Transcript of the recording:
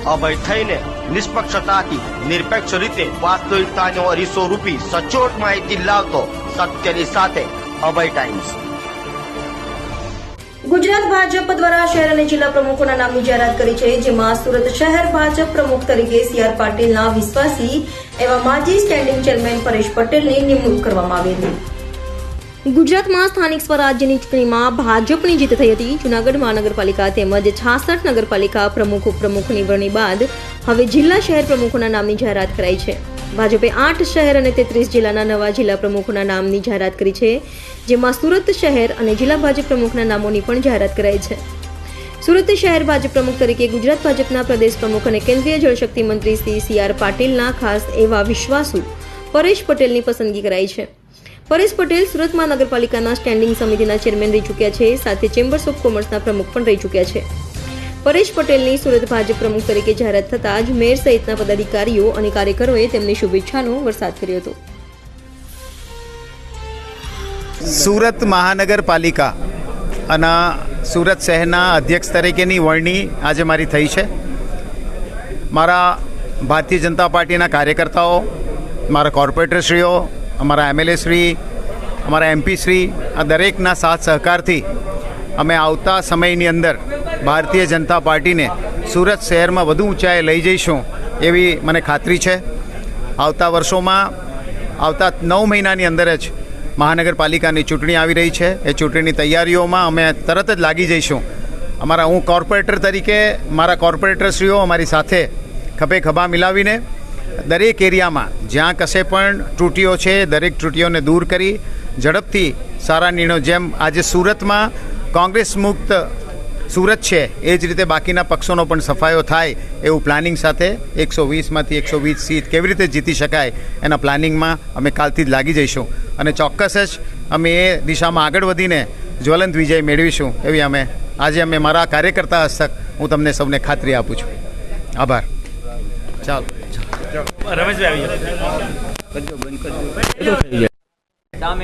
અભય થઈને નિષ્પક્ષતાથી નિરપેક્ષ રીતે વાસ્તવિકતાનો અરીસો રૂપી સચોટ માહિતી લાવતો સત્યની સાથે અભય ટાઈમ્સ। ગુજરાત ભાજપ દ્વારા શહેર અને જિલ્લા પ્રમુખોના નામની જાહેરાત કરી છે, જેમાં સુરત શહેર ભાજપ પ્રમુખ તરીકે CR પાટીલના વિશ્વાસી એવા માજી સ્ટેન્ડિંગ ચેરમેન પરેશ પટેલની નિમણૂક કરવામાં આવી હતી। ગુજરાતમાં સ્થાનિક સ્વરાજ્યની ચૂંટણીમાં ભાજપની જીત થઈ હતી। જૂનાગઢ મહાનગરપાલિકા તેમજ 66 નગરપાલિકા પ્રમુખ ઉપપ્રમુખની વરણી બાદ હવે જિલ્લા શહેર પ્રમુખોના નામની જાહેરાત કરાઈ છે। ભાજપે 8 શહેર અને 33 જિલ્લાના નવા જિલ્લા પ્રમુખોના નામની જાહેરાત કરી છે, જેમાં સુરત શહેર અને જિલ્લા ભાજપ પ્રમુખના નામોની પણ જાહેરાત કરાઈ છે। સુરત શહેર ભાજપ પ્રમુખ તરીકે ગુજરાત ભાજપના પ્રદેશ પ્રમુખ અને કેન્દ્રીય જળશક્તિ મંત્રી શ્રી CR પાટીલના ખાસ એવા વિશ્વાસુ પરેશ પટેલની પસંદગી કરાઈ છે। પરેશ પટેલ સુરત મહાનગરપાલિકાના સ્ટેન્ડિંગ સમિતિના ચેરમેન રહી ચૂક્યા છે, સાથે ચેમ્બર્સ ઓફ કોમર્સના પ્રમુખ પણ રહી ચૂક્યા છે। પરેશ પટેલની સુરત ભાજપ પ્રમુખ તરીકે જાહેરાત થતાં જ મેયર સહિતના પદાધિકારીઓ અને કાર્યકરોએ તેમની શુભેચ્છાનો વરસાદ કર્યો હતો। સુરત મહાનગરપાલિકા અને સુરત શહેરના અધ્યક્ષ તરીકેની વરણી આજે મારી થઈ છે। મારા ભારતીય જનતા પાર્ટીના કાર્યકર્તાઓ, મારા કોર્પોરેટરશ્રીઓ, અમારા MLA શ્રી, અમારા MP શ્રી, આ દરેકના સાથ સહકારથી અમે આવતા સમયની અંદર ભારતીય જનતા પાર્ટીને સુરત શહેરમાં વધુ ઊંચાઈએ લઈ જઈશું એવી મને ખાતરી છે। આવતા વર્ષોમાં આવતા 9 મહિનાની અંદર જ મહાનગરપાલિકાની ચૂંટણી આવી રહી છે। એ ચૂંટણીની તૈયારીઓમાં અમે તરત જ લાગી જઈશું। હું કોર્પોરેટર તરીકે મારા કોર્પોરેટરશ્રીઓ અમારી સાથે ખભે ખભા મિલાવીને દરેક એરિયામાં જ્યાં કશે પણ ત્રુટીઓ છે દરેક ત્રુટીઓને દૂર કરી ઝડપથી સારા નિર્ણયો, જેમ આજે સુરતમાં કોંગ્રેસ મુક્ત સુરત છે એ જ રીતે બાકીના પક્ષોનો પણ સફાયો થાય એવું પ્લાનિંગ સાથે 120માંથી 120 સીટ કેવી રીતે જીતી શકાય એના પ્લાનિંગમાં અમે કાલથી જ લાગી જઈશું અને ચોક્કસ જ અમે એ દિશામાં આગળ વધીને જ્વલંત વિજય મેળવીશું એવી આજે મારા કાર્યકર્તા હસ્તક હું તમને સૌને ખાતરી આપું છું। આભાર। ચાલો રમેશભાઈ આવી